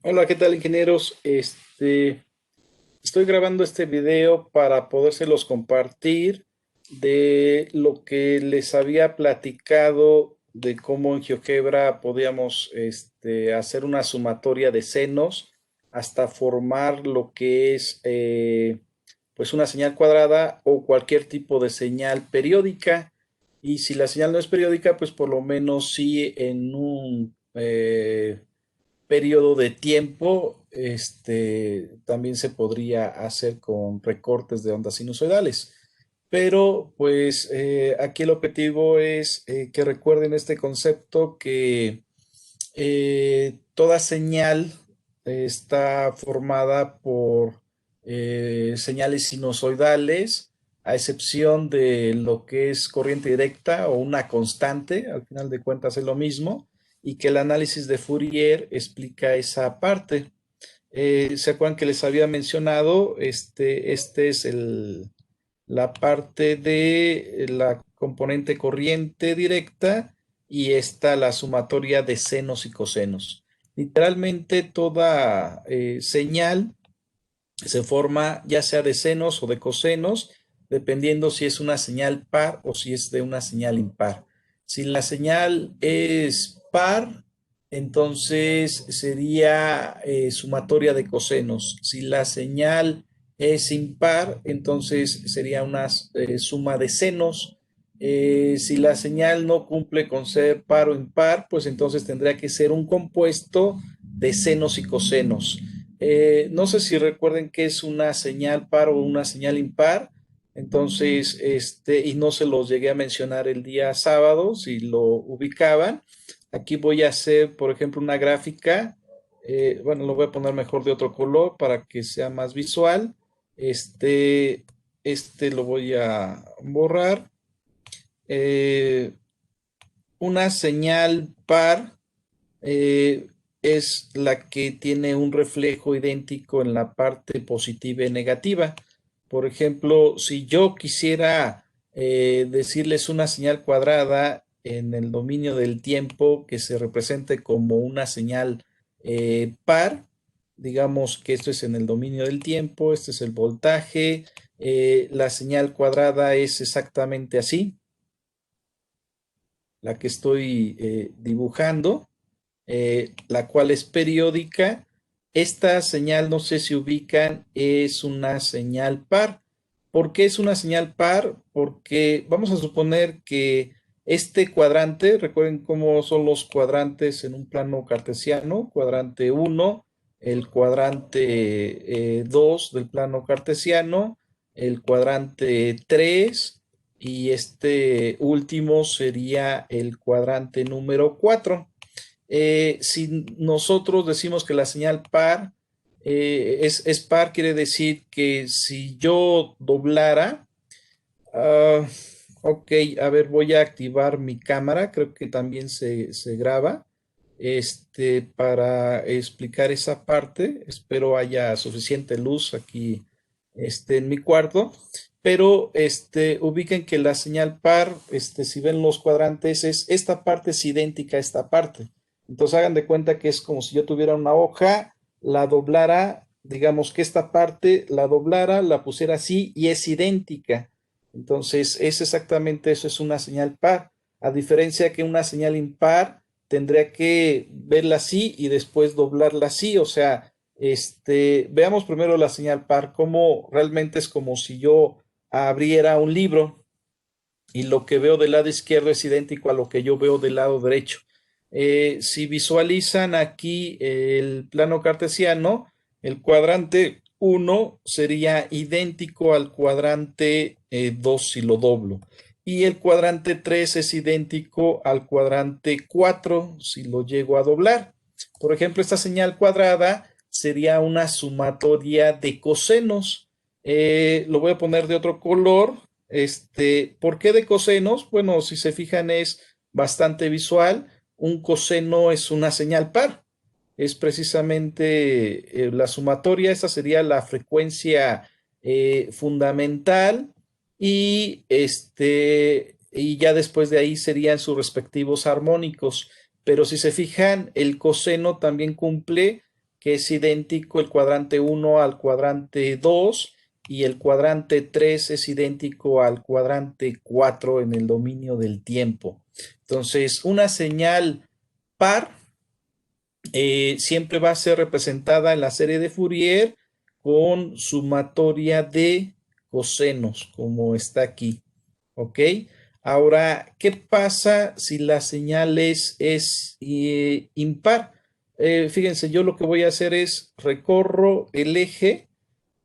Hola, ¿qué tal, ingenieros? Estoy grabando este video para podérselos compartir de lo que les había platicado de cómo en GeoGebra podíamos hacer una sumatoria de senos hasta formar lo que es pues una señal cuadrada o cualquier tipo de señal periódica. Y si la señal no es periódica, pues por lo menos sí en un periodo de tiempo, también se podría hacer con recortes de ondas sinusoidales. Pero pues aquí el objetivo es que recuerden este concepto que toda señal está formada por señales sinusoidales, a excepción de lo que es corriente directa o una constante, al final de cuentas es lo mismo, y que el análisis de Fourier explica esa parte. ¿Se acuerdan que les había mencionado? Este es la parte de la componente corriente directa y está la sumatoria de senos y cosenos. Literalmente toda señal se forma ya sea de senos o de cosenos, dependiendo si es una señal par o si es de una señal impar. Si la señal es par, entonces sería sumatoria de cosenos. Si la señal es impar, entonces sería una suma de senos. Si la señal no cumple con ser par o impar, pues entonces tendría que ser un compuesto de senos y cosenos. No sé si recuerden que es una señal par o una señal impar. Entonces, y no se los llegué a mencionar el día sábado, si lo ubicaban. Aquí voy a hacer, por ejemplo, una gráfica. Bueno, lo voy a poner mejor de otro color para que sea más visual. Este, este lo voy a borrar. Eh, una señal par es la que tiene un reflejo idéntico en la parte positiva y negativa. Por ejemplo, si yo quisiera decirles una señal cuadrada en el dominio del tiempo que se represente como una señal par, digamos que esto es en el dominio del tiempo, este es el voltaje, la señal cuadrada es exactamente así, la que estoy dibujando, la cual es periódica. Esta señal, no sé si ubican, es una señal par. ¿Por qué es una señal par? Porque vamos a suponer que este cuadrante, recuerden cómo son los cuadrantes en un plano cartesiano, cuadrante uno, el cuadrante 2 del plano cartesiano, el cuadrante 3 y este último sería el cuadrante número 4. Si nosotros decimos que la señal par es par, quiere decir que si yo doblara, ah, ok, a ver, voy a activar mi cámara, creo que también se graba, para explicar esa parte. Espero haya suficiente luz aquí, en mi cuarto. Pero ubiquen que la señal par, si ven los cuadrantes, esta parte es idéntica a esta parte. Entonces hagan de cuenta que es como si yo tuviera una hoja, la doblara, digamos que esta parte la doblara, la pusiera así y es idéntica. Entonces es exactamente eso, es una señal par. A diferencia que una señal impar, tendría que verla así y después doblarla así. O sea, veamos primero la señal par, como realmente es como si yo abriera un libro y lo que veo del lado izquierdo es idéntico a lo que yo veo del lado derecho. Si visualizan aquí el plano cartesiano, el cuadrante uno sería idéntico al cuadrante 2 si lo doblo. Y el cuadrante 3 es idéntico al cuadrante 4 si lo llego a doblar. Por ejemplo, esta señal cuadrada sería una sumatoria de cosenos. Lo voy a poner de otro color. ¿Por qué de cosenos? Bueno, si se fijan es bastante visual. Un coseno es una señal par. Es precisamente la sumatoria, esta sería la frecuencia fundamental y ya después de ahí serían sus respectivos armónicos. Pero si se fijan, el coseno también cumple que es idéntico el cuadrante 1 al cuadrante 2 y el cuadrante 3 es idéntico al cuadrante 4 en el dominio del tiempo. Entonces, una señal par siempre va a ser representada en la serie de Fourier con sumatoria de cosenos, como está aquí. ¿Ok? Ahora, ¿qué pasa si la señal es impar? Fíjense, yo lo que voy a hacer es recorro el eje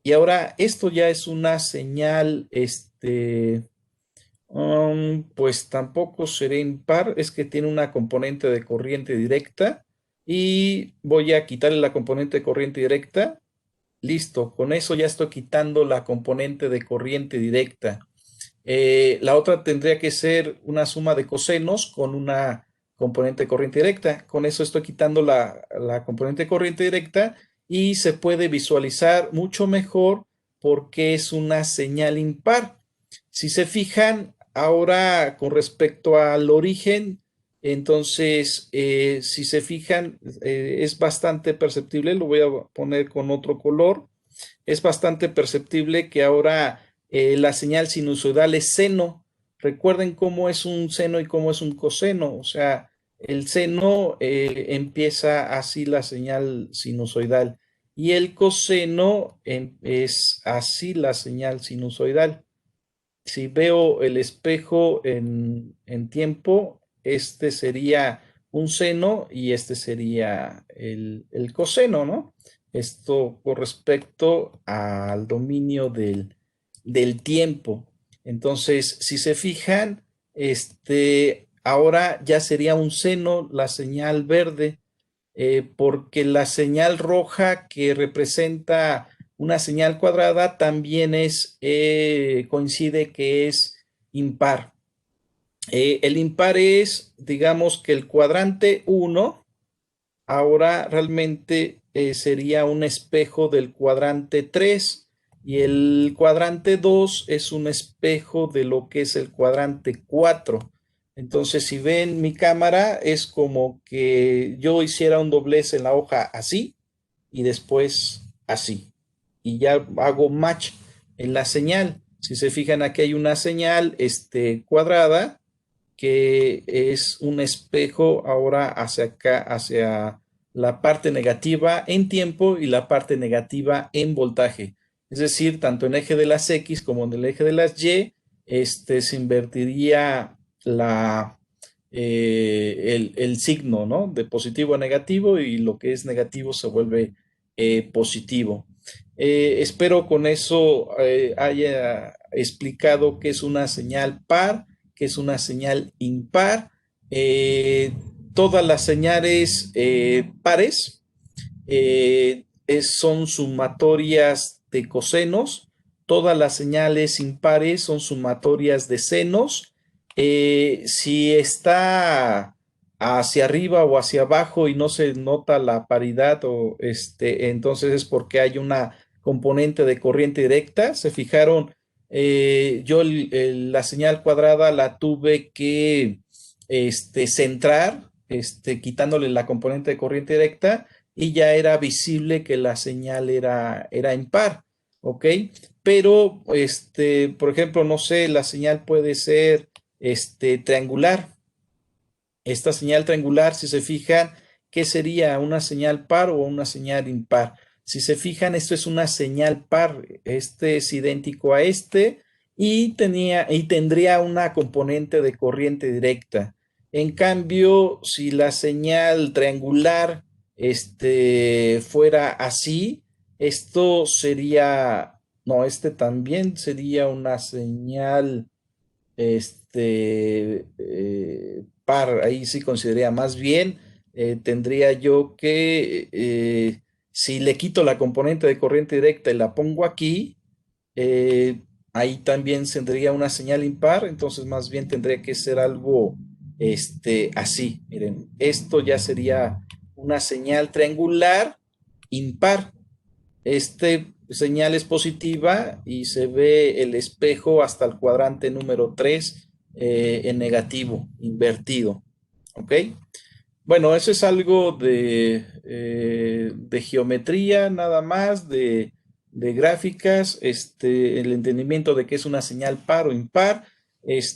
y ahora esto ya es una señal, pues tampoco será impar, es que tiene una componente de corriente directa y voy a quitarle la componente de corriente directa. Listo, con eso ya estoy quitando la componente de corriente directa. La otra tendría que ser una suma de cosenos con una componente de corriente directa. Con eso estoy quitando la componente de corriente directa y se puede visualizar mucho mejor porque es una señal impar. Si se fijan, ahora con respecto al origen, entonces, si se fijan, es bastante perceptible, lo voy a poner con otro color, es bastante perceptible que ahora la señal sinusoidal es seno. Recuerden cómo es un seno y cómo es un coseno. O sea, el seno empieza así la señal sinusoidal y el coseno es así la señal sinusoidal. Si veo el espejo en tiempo, este sería un seno y este sería el coseno, ¿no? Esto con respecto al dominio del tiempo. Entonces, si se fijan, ahora ya sería un seno la señal verde, porque la señal roja que representa una señal cuadrada también coincide que es impar. El impar es, digamos que el cuadrante 1 ahora realmente sería un espejo del cuadrante 3 y el cuadrante 2 es un espejo de lo que es el cuadrante 4. Entonces, si ven mi cámara, es como que yo hiciera un doblez en la hoja así y después así. Y ya hago match en la señal. Si se fijan, aquí hay una señal cuadrada que es un espejo ahora hacia acá, hacia la parte negativa en tiempo y la parte negativa en voltaje. Es decir, tanto en eje de las X como en el eje de las Y, se invertiría el signo, ¿no? De positivo a negativo y lo que es negativo se vuelve positivo. Espero con eso haya explicado qué es una señal par, que es una señal impar. Todas las señales pares son sumatorias de cosenos, todas las señales impares son sumatorias de senos. Si está hacia arriba o hacia abajo y no se nota la paridad entonces es porque hay una componente de corriente directa. Se fijaron, yo la señal cuadrada la tuve que centrar, quitándole la componente de corriente directa y ya era visible que la señal era impar, ¿ok? Pero, por ejemplo, no sé, la señal puede ser triangular. Esta señal triangular, si se fijan, ¿qué sería? ¿Una señal par o una señal impar? Si se fijan, esto es una señal par. Este es idéntico a este y tendría una componente de corriente directa. En cambio, si la señal triangular fuera así, esto sería, no, este también sería una señal par, ahí sí consideraría más bien, tendría yo que, si le quito la componente de corriente directa y la pongo aquí, eh, ahí también tendría una señal impar, entonces más bien tendría que ser algo así. Miren, esto ya sería una señal triangular impar. Señal es positiva y se ve el espejo hasta el cuadrante 3 número 3 en negativo, invertido. ¿Ok? Bueno, eso es algo de geometría nada más, de gráficas, el entendimiento de que es una señal par o impar.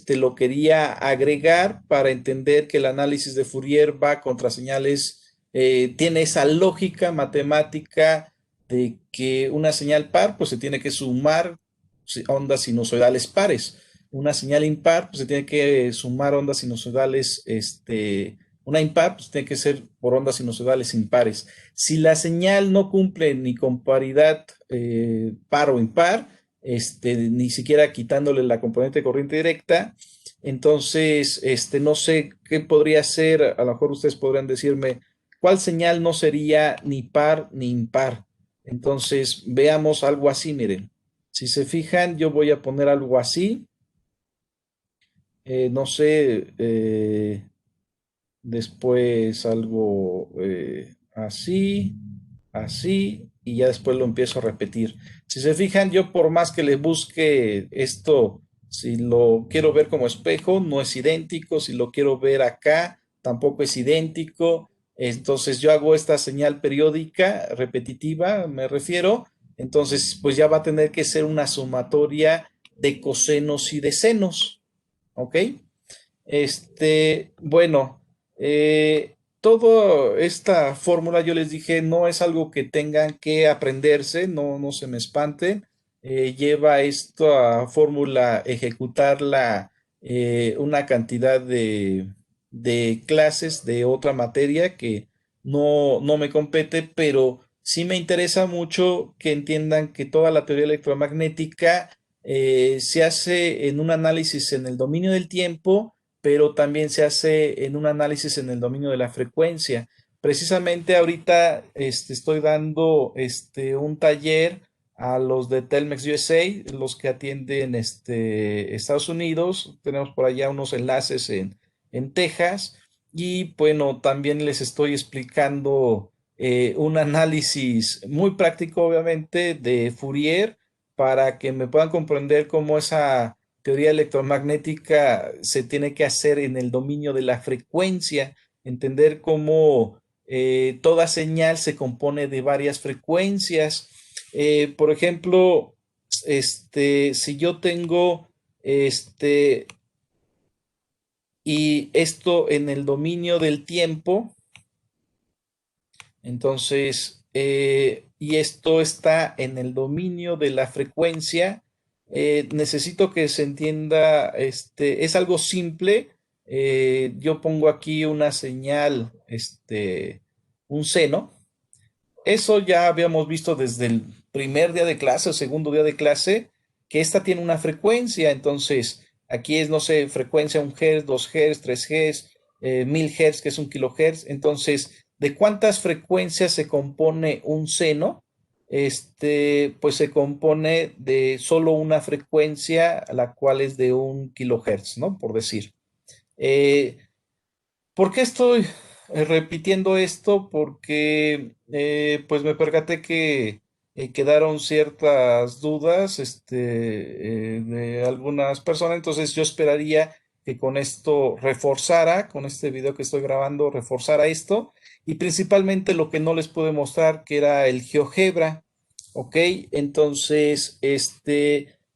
Lo quería agregar para entender que el análisis de Fourier va contra señales, tiene esa lógica matemática de que una señal par, pues se tiene que sumar ondas sinusoidales pares. Una señal impar, pues se tiene que sumar ondas sinusoidales, una impar, pues tiene que ser por ondas sinusoidales impares. Si la señal no cumple ni con paridad par o impar, ni siquiera quitándole la componente de corriente directa, entonces, no sé qué podría ser, a lo mejor ustedes podrían decirme cuál señal no sería ni par ni impar. Entonces, veamos algo así, miren. Si se fijan, yo voy a poner algo así. No sé, después algo así, así, y ya después lo empiezo a repetir. Si se fijan, yo por más que le busque esto, si lo quiero ver como espejo, no es idéntico, si lo quiero ver acá, tampoco es idéntico. Entonces yo hago esta señal periódica, repetitiva, me refiero. Entonces, pues ya va a tener que ser una sumatoria de cosenos y de senos, ¿ok? Bueno, toda esta fórmula, yo les dije, no es algo que tengan que aprenderse, no, no se me espanten. Lleva esta fórmula ejecutarla una cantidad de clases de otra materia que no, no me compete, pero sí me interesa mucho que entiendan que toda la teoría electromagnética se hace en un análisis en el dominio del tiempo, pero también se hace en un análisis en el dominio de la frecuencia. Precisamente ahorita estoy dando un taller a los de Telmex USA, los que atienden Estados Unidos. Tenemos por allá unos enlaces en Texas y bueno, también les estoy explicando un análisis muy práctico, obviamente, de Fourier para que me puedan comprender cómo esa teoría electromagnética se tiene que hacer en el dominio de la frecuencia, entender cómo toda señal se compone de varias frecuencias. Por ejemplo, si yo tengo y esto en el dominio del tiempo, entonces, y esto está en el dominio de la frecuencia. Necesito que se entienda, es algo simple. Yo pongo aquí una señal, un seno. Eso ya habíamos visto desde el primer día de clase o segundo día de clase, que esta tiene una frecuencia. Entonces, aquí es, no sé, frecuencia 1 Hz, 2 Hz, 3 Hz, 1000 Hz, que es 1 kHz. Entonces, ¿de cuántas frecuencias se compone un seno? Pues se compone de solo una frecuencia, la cual es de 1 kHz, ¿no? Por decir. Eh, ¿Por qué estoy repitiendo esto? Porque pues me percaté que quedaron ciertas dudas de algunas personas, entonces yo esperaría que con esto reforzara, con este video que estoy grabando, reforzara esto y principalmente lo que no les pude mostrar que era el GeoGebra, ¿ok? Entonces,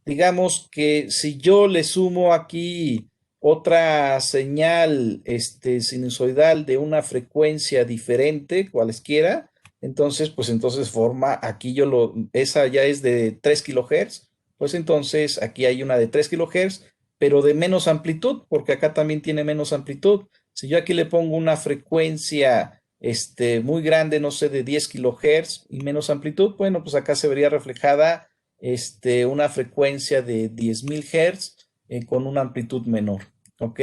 digamos que si yo le sumo aquí otra señal sinusoidal de una frecuencia diferente, cualesquiera, entonces, pues entonces forma, aquí esa ya es de 3 kHz, pues entonces aquí hay una de 3 kHz, pero de menos amplitud, porque acá también tiene menos amplitud. Si yo aquí le pongo una frecuencia muy grande, no sé, de 10 kHz y menos amplitud, bueno, pues acá se vería reflejada una frecuencia de 10.000 Hz con una amplitud menor. ¿Ok?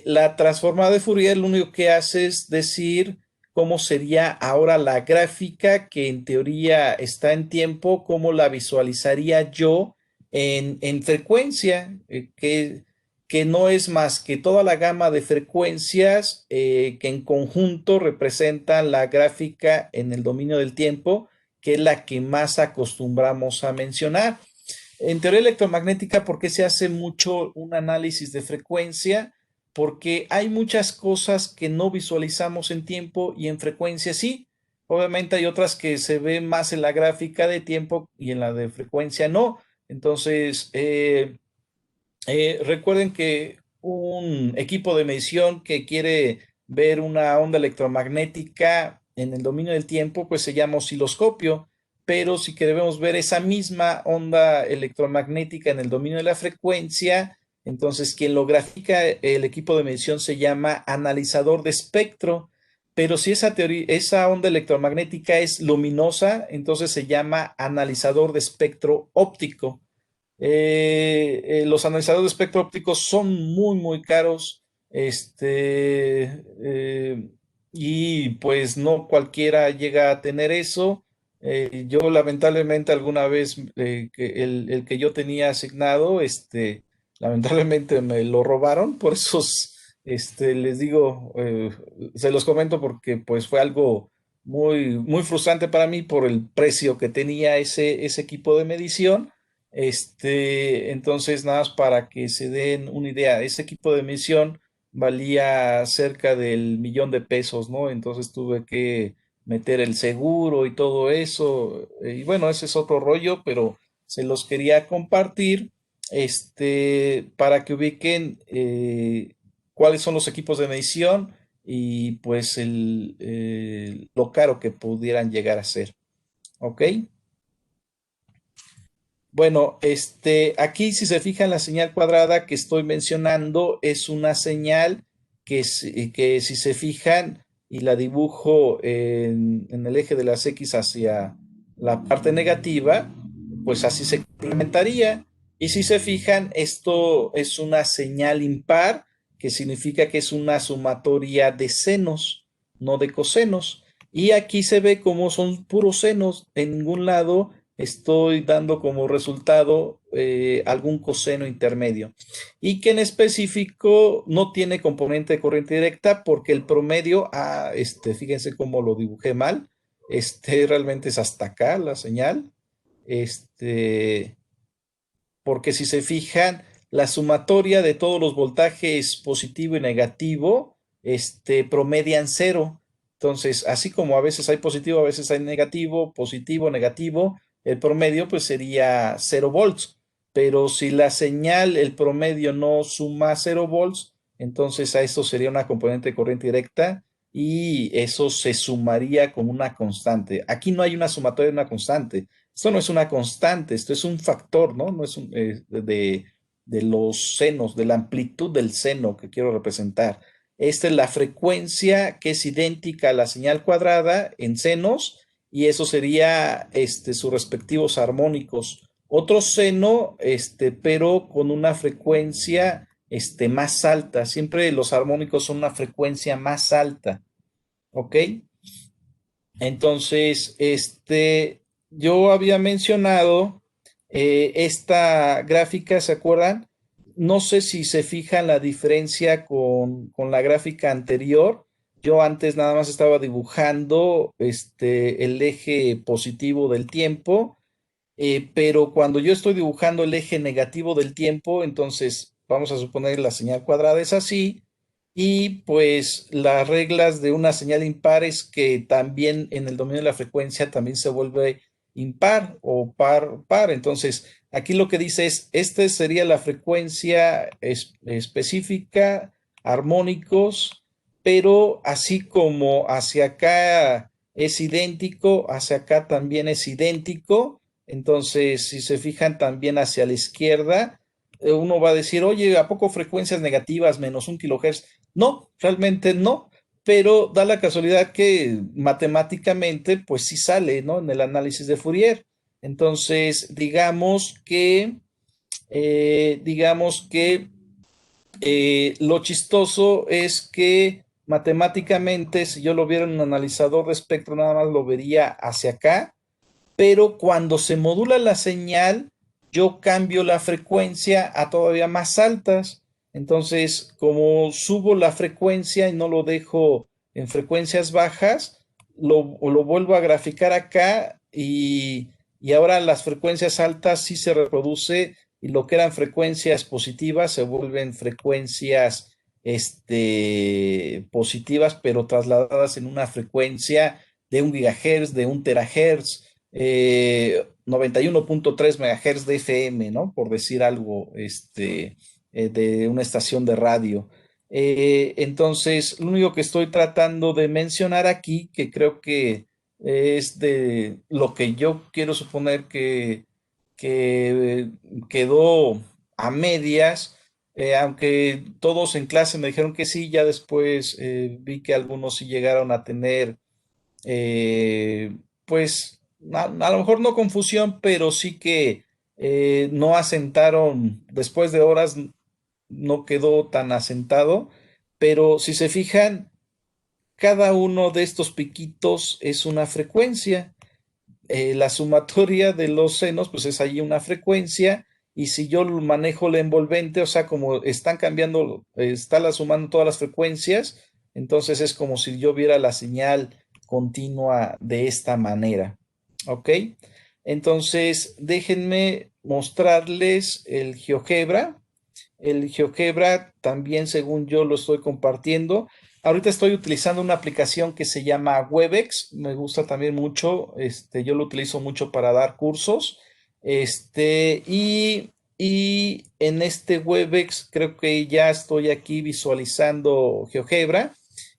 La transformada de Fourier lo único que hace es decir cómo sería ahora la gráfica que en teoría está en tiempo, cómo la visualizaría yo en frecuencia, que no es más que toda la gama de frecuencias que en conjunto representan la gráfica en el dominio del tiempo, que es la que más acostumbramos a mencionar. En teoría electromagnética, ¿por qué se hace mucho un análisis de frecuencia? porque hay muchas cosas que no visualizamos en tiempo y en frecuencia sí. Obviamente hay otras que se ven más en la gráfica de tiempo y en la de frecuencia no. Entonces, recuerden que un equipo de medición que quiere ver una onda electromagnética en el dominio del tiempo, pues se llama osciloscopio, pero si queremos ver esa misma onda electromagnética en el dominio de la frecuencia, entonces quien lo grafica el equipo de medición se llama analizador de espectro, pero si esa onda electromagnética es luminosa, entonces se llama analizador de espectro óptico. Los analizadores de espectro óptico son muy, muy caros. Y pues no cualquiera llega a tener eso. Yo lamentablemente alguna vez el que yo tenía asignado, lamentablemente me lo robaron. Por eso les digo, se los comento porque pues fue algo muy, muy frustrante para mí por el precio que tenía ese equipo de medición. Entonces, nada más para que se den una idea, ese equipo de misión valía cerca del 1 millón de pesos, ¿no? Entonces tuve que meter el seguro y todo eso. Y bueno, ese es otro rollo, pero se los quería compartir, para que ubiquen cuáles son los equipos de medición y pues lo caro que pudieran llegar a ser. ¿Ok? Bueno, aquí si se fijan la señal cuadrada que estoy mencionando es una señal que si se fijan y la dibujo en el eje de las X hacia la parte negativa, pues así se complementaría. Y si se fijan, esto es una señal impar, que significa que es una sumatoria de senos, no de cosenos. Y aquí se ve como son puros senos, en ningún lado estoy dando como resultado algún coseno intermedio y que en específico no tiene componente de corriente directa porque el promedio, fíjense cómo lo dibujé mal, realmente es hasta acá la señal, este, porque si se fijan, la sumatoria de todos los voltajes positivo y negativo, promedian cero. Entonces, así como a veces hay positivo, a veces hay negativo, positivo, negativo, el promedio pues sería 0 volts. Pero si la señal, el promedio no suma 0 volts, entonces a eso sería una componente de corriente directa y eso se sumaría como una constante. Aquí no hay una sumatoria de una constante. Esto no es una constante, esto es un factor, ¿no? No es de los senos, de la amplitud del seno que quiero representar. Esta es la frecuencia que es idéntica a la señal cuadrada en senos y eso sería sus respectivos armónicos. Otro seno, pero con una frecuencia más alta. Siempre los armónicos son una frecuencia más alta, ¿ok? Entonces, yo había mencionado esta gráfica, ¿se acuerdan? No sé si se fijan la diferencia con la gráfica anterior. Yo antes nada más estaba dibujando el eje positivo del tiempo, pero cuando yo estoy dibujando el eje negativo del tiempo, entonces vamos a suponer la señal cuadrada es así, y pues las reglas de una señal impar es que también en el dominio de la frecuencia también se vuelve impar o par. Entonces, aquí lo que dice es, esta sería la frecuencia específica, armónicos, pero así como hacia acá es idéntico, hacia acá también es idéntico. Entonces, si se fijan también hacia la izquierda, uno va a decir, oye, ¿a poco frecuencias negativas menos 1 kHz? No, realmente no, pero da la casualidad que matemáticamente, pues sí sale, ¿no? En el análisis de Fourier. Entonces, digamos que lo chistoso es que matemáticamente, si yo lo viera en un analizador de espectro, nada más lo vería hacia acá, pero cuando se modula la señal, yo cambio la frecuencia a todavía más altas. Entonces, como subo la frecuencia y no lo dejo en frecuencias bajas, lo vuelvo a graficar acá y ahora las frecuencias altas sí se reproduce y lo que eran frecuencias positivas se vuelven frecuencias positivas, pero trasladadas en una frecuencia de 1 GHz, de 1 THz, 91.3 MHz de FM, ¿no? Por decir algo, de una estación de radio. Entonces, lo único que estoy tratando de mencionar aquí, que creo que es de lo que yo quiero suponer que quedó a medias, aunque todos en clase me dijeron que sí, ya después vi que algunos sí llegaron a tener, pues, a lo mejor no confusión, pero sí que no asentaron, después de horas no quedó tan asentado, pero si se fijan, cada uno de estos piquitos es una frecuencia. La sumatoria de los senos, pues es ahí una frecuencia, y si yo manejo la envolvente, o sea, como están cambiando, está la sumando todas las frecuencias, entonces es como si yo viera la señal continua de esta manera. ¿Ok? Entonces, déjenme mostrarles el GeoGebra. El GeoGebra también, según yo lo estoy compartiendo. Ahorita estoy utilizando una aplicación que se llama Webex. Me gusta también mucho. Yo lo utilizo mucho para dar cursos. Y en este Webex creo que ya estoy aquí visualizando GeoGebra.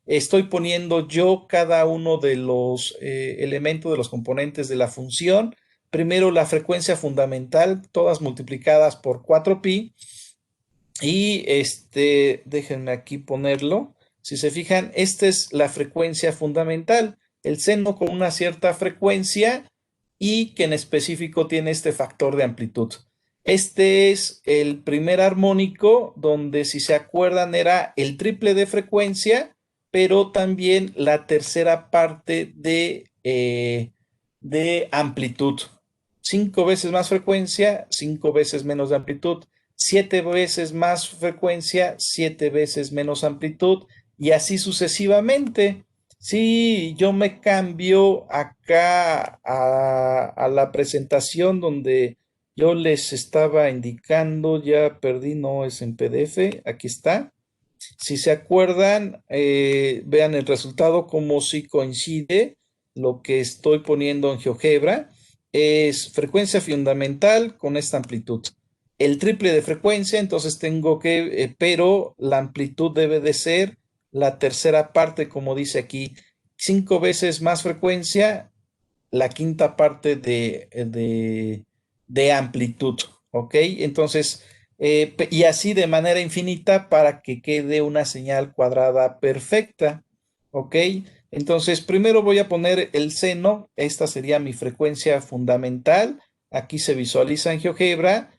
Estoy poniendo yo cada uno de los elementos, de los componentes de la función. Primero la frecuencia fundamental, todas multiplicadas por 4pi. Y déjenme aquí ponerlo. Si se fijan, esta es la frecuencia fundamental, el seno con una cierta frecuencia y que en específico tiene este factor de amplitud. Este es el primer armónico donde, si se acuerdan, era el triple de frecuencia, pero también la tercera parte de amplitud. 5 veces más frecuencia, 5 veces menos de amplitud. 7 veces más frecuencia, 7 veces menos amplitud, y así sucesivamente. Si yo me cambio acá a la presentación donde yo les estaba indicando, ya perdí, no es en PDF, aquí está. Si se acuerdan, vean el resultado, como si coincide lo que estoy poniendo en GeoGebra. Es frecuencia fundamental con esta amplitud. El triple de frecuencia, entonces tengo que, pero la amplitud debe de ser la tercera parte, como dice aquí, 5 veces más frecuencia, la quinta parte de amplitud, ¿ok? Entonces, y así de manera infinita para que quede una señal cuadrada perfecta, ¿ok? Entonces, primero voy a poner el seno, esta sería mi frecuencia fundamental, aquí se visualiza en GeoGebra.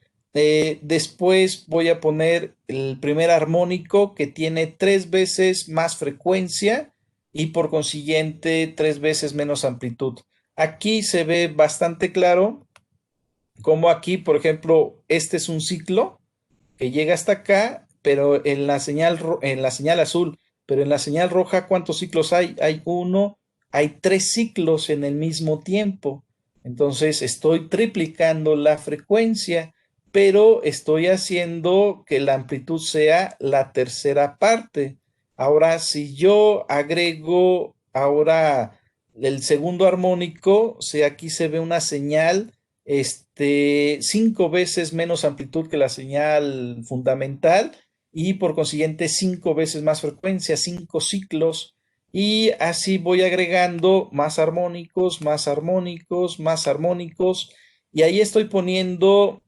Después voy a poner el primer armónico que tiene 3 veces más frecuencia y por consiguiente 3 veces menos amplitud. Aquí se ve bastante claro como aquí, por ejemplo, este es un ciclo que llega hasta acá, pero en la señal azul, pero en la señal roja, ¿cuántos ciclos hay? Hay uno, hay 3 ciclos en el mismo tiempo. Entonces estoy triplicando la frecuencia, pero estoy haciendo que la amplitud sea la tercera parte. Ahora, si yo agrego ahora el segundo armónico, o sea, aquí se ve una señal 5 veces menos amplitud que la señal fundamental y por consiguiente 5 veces más frecuencia, 5 ciclos. Y así voy agregando más armónicos, más armónicos, más armónicos. Y ahí estoy poniendo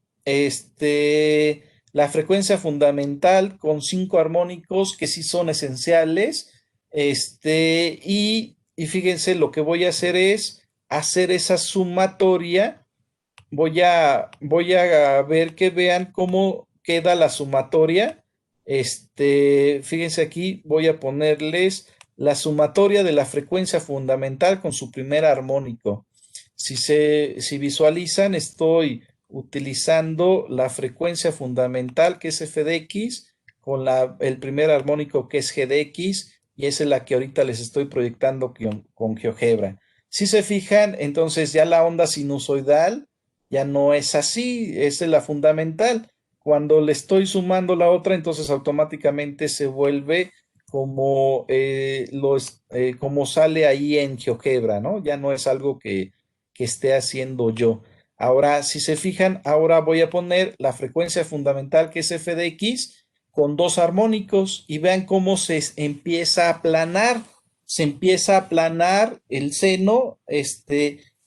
la frecuencia fundamental con 5 armónicos que sí son esenciales. Y fíjense, lo que voy a hacer es hacer esa sumatoria. Voy a ver que vean cómo queda la sumatoria. Fíjense aquí, voy a ponerles la sumatoria de la frecuencia fundamental con su primer armónico. Si visualizan, estoy utilizando la frecuencia fundamental, que es f de x, con el primer armónico, que es g de x, y esa es la que ahorita les estoy proyectando con GeoGebra. Si se fijan, entonces ya la onda sinusoidal ya no es así, esa es la fundamental. cuando le estoy sumando la otra, entonces automáticamente se vuelve como, como sale ahí en GeoGebra, ¿no? Ya no es algo que esté haciendo yo. Ahora, si se fijan, ahora voy a poner la frecuencia fundamental que es f de x con dos armónicos y vean cómo empieza a aplanar. Se empieza a aplanar el seno,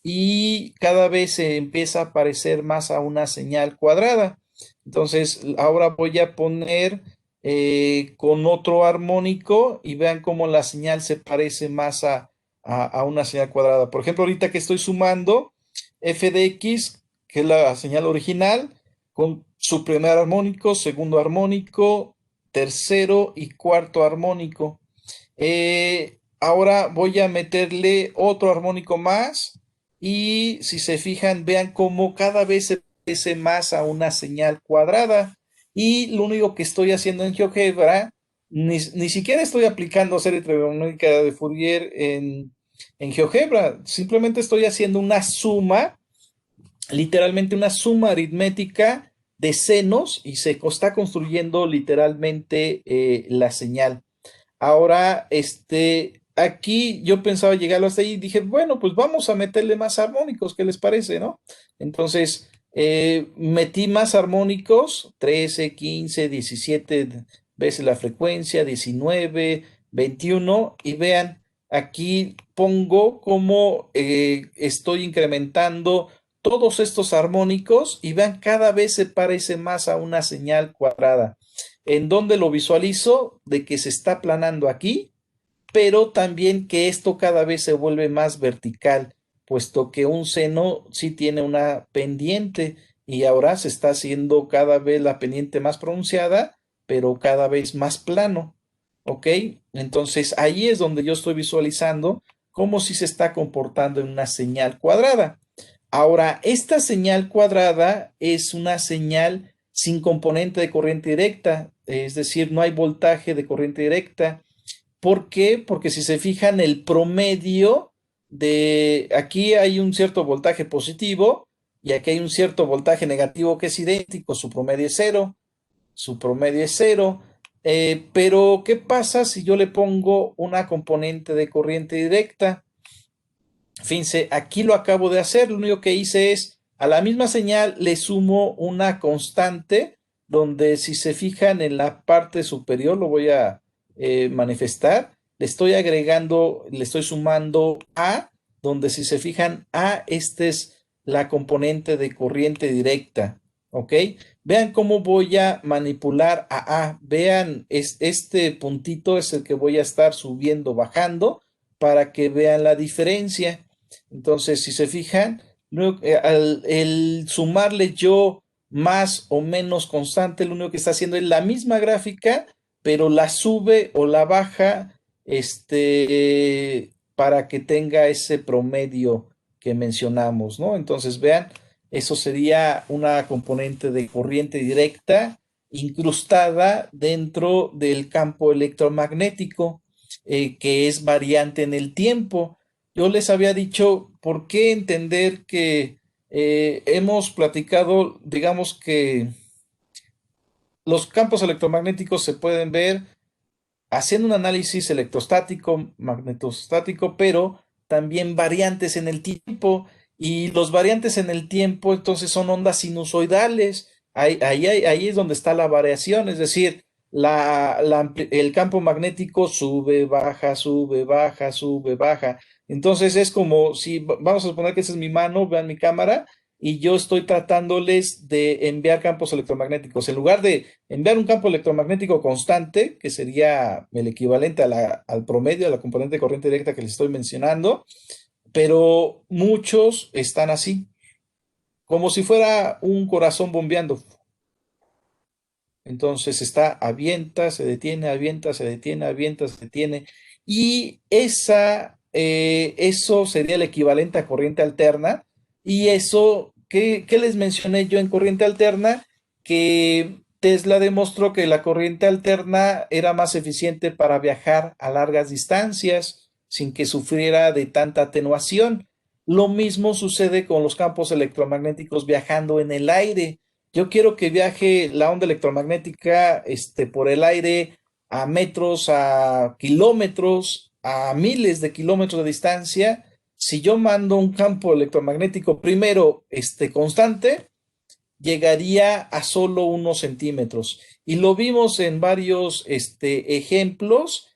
y cada vez se empieza a parecer más a una señal cuadrada. Entonces, ahora voy a poner con otro armónico y vean cómo la señal se parece más a una señal cuadrada. Por ejemplo, ahorita que estoy sumando f de x, que es la señal original, con su primer armónico, segundo armónico, tercero y cuarto armónico. Ahora voy a meterle otro armónico más y si se fijan, vean cómo cada vez se parece más a una señal cuadrada. Y lo único que estoy haciendo en GeoGebra, ni siquiera estoy aplicando serie trigonómica de Fourier en GeoGebra, simplemente estoy haciendo una suma, literalmente una suma aritmética de senos y se está construyendo literalmente la señal. Ahora, aquí yo pensaba llegarlo hasta ahí y dije, bueno, pues vamos a meterle más armónicos, ¿qué les parece, no? Entonces, metí más armónicos, 13, 15, 17 veces la frecuencia, 19, 21, y vean, aquí pongo cómo estoy incrementando todos estos armónicos y vean, cada vez se parece más a una señal cuadrada. ¿En dónde lo visualizo? De que se está aplanando aquí, pero también que esto cada vez se vuelve más vertical, puesto que un seno sí tiene una pendiente y ahora se está haciendo cada vez la pendiente más pronunciada, pero cada vez más plano. ¿Ok? Entonces ahí es donde yo estoy visualizando cómo si se está comportando en una señal cuadrada. Ahora, esta señal cuadrada es una señal sin componente de corriente directa, es decir, no hay voltaje de corriente directa. ¿Por qué? Porque si se fijan, el promedio de aquí hay un cierto voltaje positivo y aquí hay un cierto voltaje negativo que es idéntico, su promedio es cero, su promedio es cero. Pero, ¿qué pasa si yo le pongo una componente de corriente directa? Fíjense, aquí lo acabo de hacer, lo único que hice es a la misma señal le sumo una constante donde si se fijan en la parte superior, lo voy a manifestar, le estoy agregando, le estoy sumando A, donde si se fijan A, esta es la componente de corriente directa, ¿ok? Vean cómo voy a manipular a A, vean, este puntito es el que voy a estar subiendo, bajando, para que vean la diferencia. Entonces, si se fijan, el sumarle yo más o menos constante, lo único que está haciendo es la misma gráfica, pero la sube o la baja, para que tenga ese promedio que mencionamos, ¿no? Entonces, vean, eso sería una componente de corriente directa incrustada dentro del campo electromagnético, que es variante en el tiempo. Yo les había dicho, ¿por qué entender que hemos platicado, digamos que los campos electromagnéticos se pueden ver haciendo un análisis electrostático, magnetostático, pero también variantes en el tiempo? Y los variantes en el tiempo entonces son ondas sinusoidales. Ahí es donde está la variación, es decir, el campo magnético sube, baja, sube, baja, sube, baja. Entonces es como si, vamos a suponer que esa es mi mano, vean mi cámara, y yo estoy tratándoles de enviar campos electromagnéticos. En lugar de enviar un campo electromagnético constante, que sería el equivalente al promedio, a la componente de corriente directa que les estoy mencionando, pero muchos están así, como si fuera un corazón bombeando. Entonces está, avienta, se detiene, avienta, se detiene, avienta, se detiene. Y eso sería el equivalente a corriente alterna. Y eso, ¿qué les mencioné yo en corriente alterna? Que Tesla demostró que la corriente alterna era más eficiente para viajar a largas distancias sin que sufriera de tanta atenuación. Lo mismo sucede con los campos electromagnéticos viajando en el aire. Yo quiero que viaje la onda electromagnética, por el aire a metros, a kilómetros, a miles de kilómetros de distancia. Si yo mando un campo electromagnético primero, constante, llegaría a solo unos centímetros. Y lo vimos en varios, ejemplos,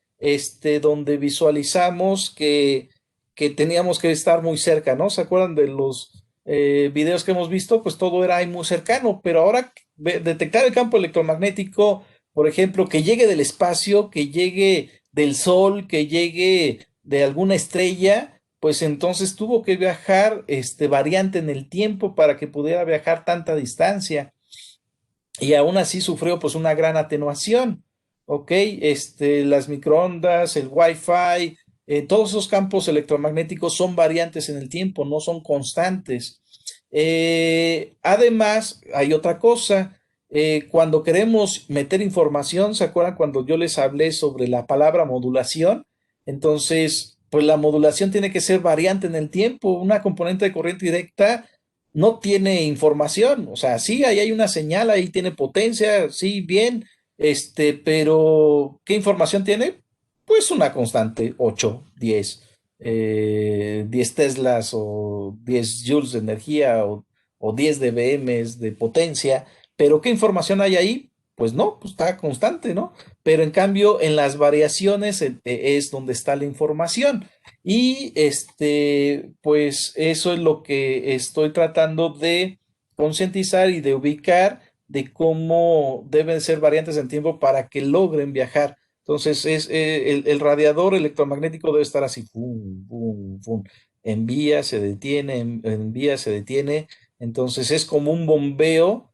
donde visualizamos que teníamos que estar muy cerca, ¿no? ¿Se acuerdan de los videos que hemos visto? Pues todo era ahí muy cercano, pero ahora detectar el campo electromagnético, por ejemplo, que llegue del espacio, que llegue del sol, que llegue de alguna estrella, pues entonces tuvo que viajar variante en el tiempo para que pudiera viajar tanta distancia y aún así sufrió pues una gran atenuación, ¿ok? Las microondas, el Wi-Fi, todos esos campos electromagnéticos son variantes en el tiempo, no son constantes. Además, hay otra cosa, cuando queremos meter información, ¿se acuerdan cuando yo les hablé sobre la palabra modulación? Entonces, pues la modulación tiene que ser variante en el tiempo. Una componente de corriente directa no tiene información, o sea, sí, ahí hay una señal, ahí tiene potencia, sí, bien, pero ¿qué información tiene? Pues una constante, 8, 10, 10 teslas o 10 joules de energía o 10 dBm de potencia, pero ¿qué información hay ahí? Pues no, pues está constante, ¿no? Pero en cambio, en las variaciones es donde está la información. Y pues eso es lo que estoy tratando de concientizar y de ubicar de cómo deben ser variantes en tiempo para que logren viajar. Entonces, el radiador electromagnético debe estar así, fum, fum, fum. Envía, se detiene, envía, se detiene. Entonces, es como un bombeo,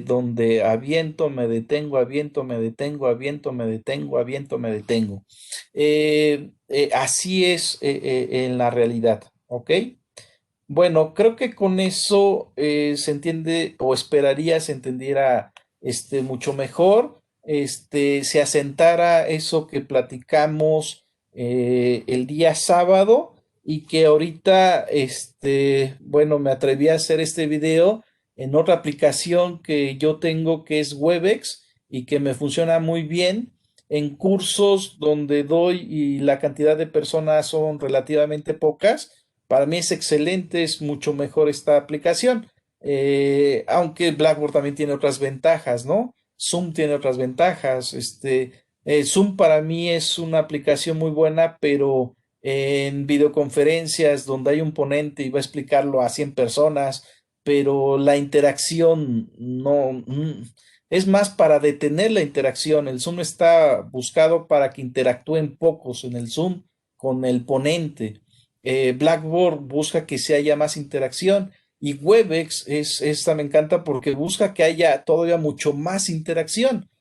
donde aviento, me detengo, aviento, me detengo, aviento, me detengo, aviento, me detengo. Así es en la realidad, ¿ok? Bueno, creo que con eso se entiende o esperaría se entendiera mucho mejor, se asentara eso que platicamos el día sábado y que ahorita, bueno, me atreví a hacer este video en otra aplicación que yo tengo que es Webex y que me funciona muy bien en cursos donde doy y la cantidad de personas son relativamente pocas. Para mí es excelente, es mucho mejor esta aplicación. Aunque Blackboard también tiene otras ventajas, ¿no? Zoom tiene otras ventajas. Zoom para mí es una aplicación muy buena, pero en videoconferencias donde hay un ponente y va a explicarlo a 100 personas, pero la interacción no, es más para detener la interacción. El Zoom está buscado para que interactúen pocos en el Zoom con el ponente. Blackboard busca que se haya más interacción y Webex esta me encanta porque busca que haya todavía mucho más interacción,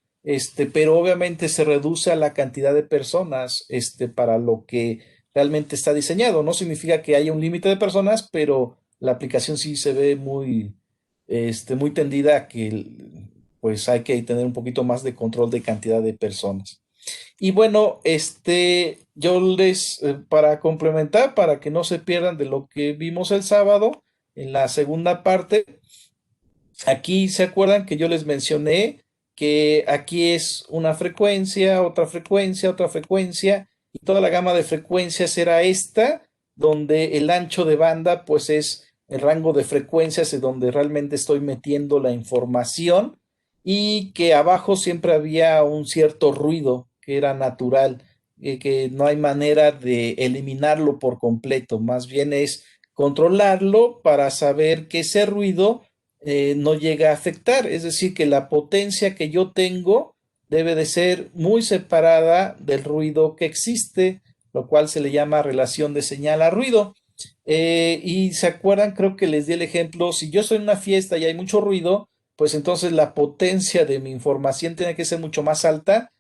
pero obviamente se reduce a la cantidad de personas, para lo que realmente está diseñado. No significa que haya un límite de personas, pero la aplicación sí se ve muy, muy tendida a que pues hay que tener un poquito más de control de cantidad de personas. Y bueno, yo les, para complementar, para que no se pierdan de lo que vimos el sábado, en la segunda parte, aquí se acuerdan que yo les mencioné que aquí es una frecuencia, otra frecuencia, otra frecuencia, y toda la gama de frecuencias era esta, donde el ancho de banda, pues es el rango de frecuencias en donde realmente estoy metiendo la información, y que abajo siempre había un cierto ruido que era natural, que no hay manera de eliminarlo por completo, más bien es controlarlo para saber que ese ruido no llega a afectar. Es decir, que la potencia que yo tengo debe de ser muy separada del ruido que existe, lo cual se le llama relación de señal a ruido. Y se acuerdan, creo que les di el ejemplo, si yo estoy en una fiesta y hay mucho ruido, pues entonces la potencia de mi información tiene que ser mucho más alta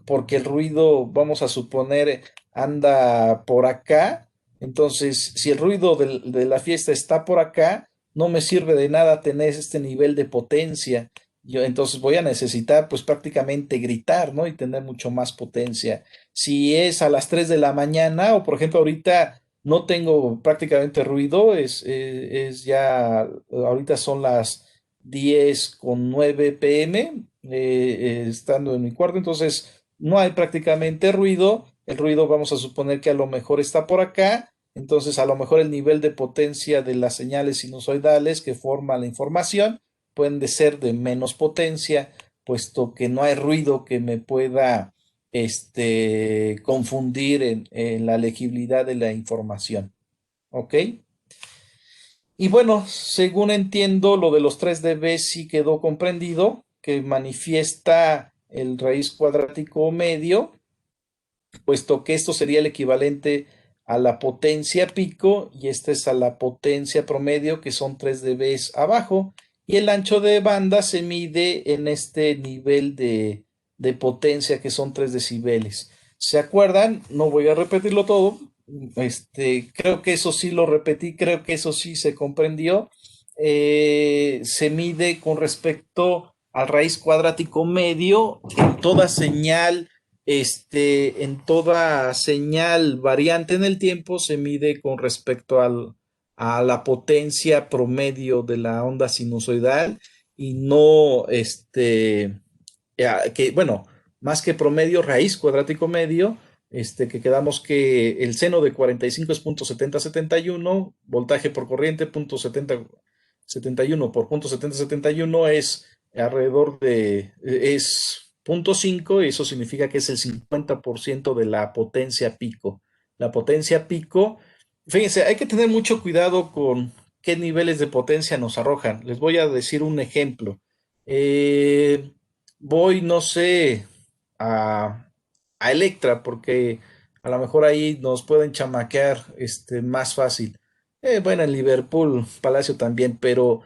porque el ruido, vamos a suponer, anda por acá. Entonces, si el ruido de la fiesta está por acá, no me sirve de nada tener este nivel de potencia. Yo entonces voy a necesitar pues prácticamente gritar, ¿no? Y tener mucho más potencia. Si es a las 3 de la mañana o por ejemplo ahorita no tengo prácticamente ruido, es ya, ahorita son las 10:09 p.m. Estando en mi cuarto, entonces no hay prácticamente ruido. El ruido vamos a suponer que a lo mejor está por acá, entonces a lo mejor el nivel de potencia de las señales sinusoidales que forma la información pueden de ser de menos potencia, puesto que no hay ruido que me pueda confundir en la legibilidad de la información. ¿Ok? Y bueno, según entiendo, lo de los 3 dB sí quedó comprendido, que manifiesta el raíz cuadrático medio, puesto que esto sería el equivalente a la potencia pico y esta es a la potencia promedio, que son 3 dB abajo, y el ancho de banda se mide en este nivel de potencia, que son 3 decibeles. ¿Se acuerdan? No voy a repetirlo todo. Creo que eso sí lo repetí, creo que eso sí se comprendió. Se mide con respecto al raíz cuadrático medio en toda señal variante en el tiempo se mide con respecto a la potencia promedio de la onda sinusoidal y no, bueno, más que promedio, raíz cuadrático medio, que quedamos que el seno de 45 es 0.7071, voltaje por corriente 0.7071 por 0.7071 es alrededor es 0.5 y eso significa que es el 50% de la potencia pico. La potencia pico, fíjense, hay que tener mucho cuidado con qué niveles de potencia nos arrojan. Les voy a decir un ejemplo. Eh, Voy, no sé, a Electra, porque a lo mejor ahí nos pueden chamaquear más fácil. Bueno, en Liverpool, Palacio también, pero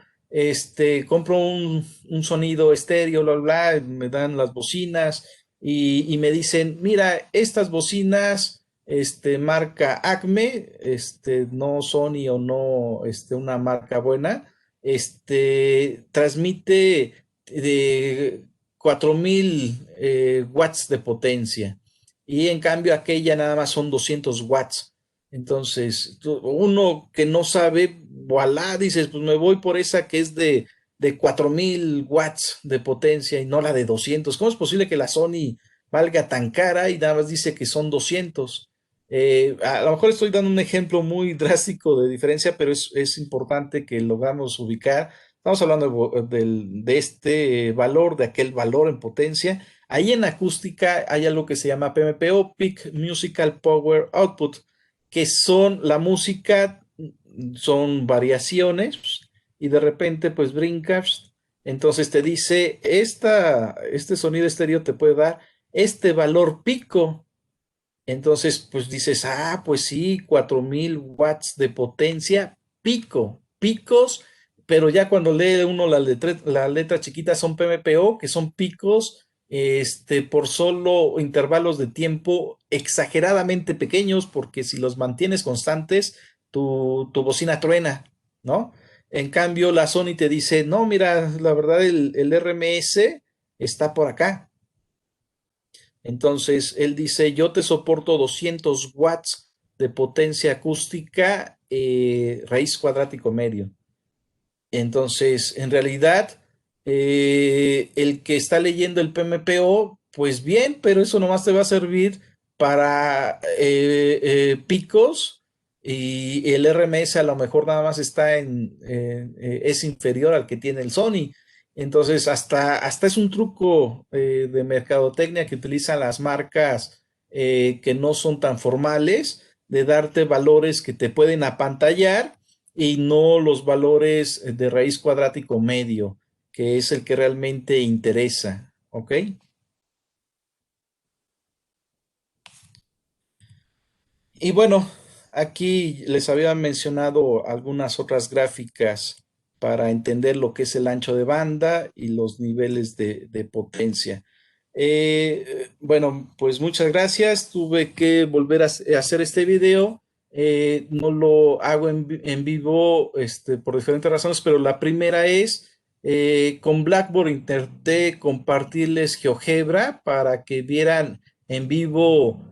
compro un sonido estéreo, bla, bla, bla, me dan las bocinas y me dicen, mira, estas bocinas, marca Acme, no Sony o no, una marca buena, transmite de 4000 watts de potencia y en cambio aquella nada más son 200 watts. Entonces, uno que no sabe, voilà, dices, pues me voy por esa que es de 4000 watts de potencia y no la de 200. ¿Cómo es posible que la Sony valga tan cara y nada más dice que son 200? A lo mejor estoy dando un ejemplo muy drástico de diferencia, pero es importante que logramos ubicar. Estamos hablando de este valor, de aquel valor en potencia. Ahí en acústica hay algo que se llama PMPO, Peak Musical Power Output, que son la música, son variaciones y de repente pues brincas. Entonces te dice, este sonido estéreo te puede dar este valor pico. Entonces pues dices, pues sí, 4000 watts de potencia, picos, pero ya cuando lee uno la letra chiquita son PMPO, que son picos, por solo intervalos de tiempo exageradamente pequeños, porque si los mantienes constantes, tu bocina truena, ¿no? En cambio, la Sony te dice, no, mira, la verdad el RMS está por acá. Entonces, él dice, yo te soporto 200 watts de potencia acústica, raíz cuadrático medio. Entonces, en realidad, el que está leyendo el PMPO, pues bien, pero eso nomás te va a servir para picos y el RMS a lo mejor nada más es inferior al que tiene el Sony. Entonces, hasta es un truco de mercadotecnia que utilizan las marcas que no son tan formales, de darte valores que te pueden apantallar y no los valores de raíz cuadrático medio, que es el que realmente interesa, ¿ok? Y bueno, aquí les había mencionado algunas otras gráficas para entender lo que es el ancho de banda y los niveles de potencia. Bueno, pues muchas gracias. Tuve que volver a hacer este video. No lo hago en vivo por diferentes razones, pero la primera es con Blackboard intenté compartirles GeoGebra para que vieran en vivo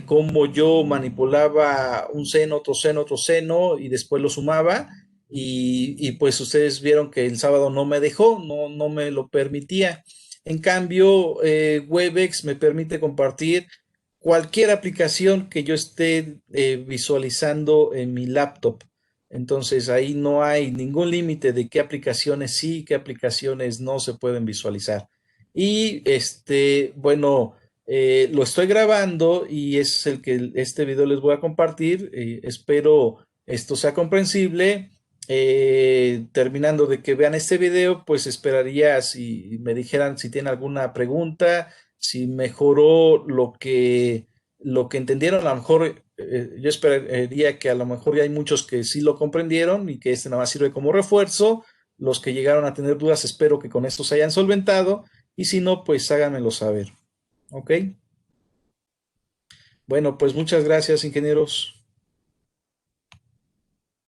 cómo yo manipulaba un seno, otro seno, otro seno y después lo sumaba. y pues ustedes vieron que el sábado no me dejó, no me lo permitía. En cambio, Webex me permite compartir cualquier aplicación que yo esté visualizando en mi laptop. Entonces ahí no hay ningún límite de qué aplicaciones sí, qué aplicaciones no se pueden visualizar. Y bueno, lo estoy grabando y es el que este video les voy a compartir. Espero esto sea comprensible. Terminando de que vean este video, pues esperaría si me dijeran si tienen alguna pregunta, si mejoró lo que entendieron. A lo mejor yo esperaría que a lo mejor ya hay muchos que sí lo comprendieron y que este nada más sirve como refuerzo. Los que llegaron a tener dudas, espero que con esto se hayan solventado y si no, pues háganmelo saber. ¿Ok? Bueno, pues muchas gracias, ingenieros.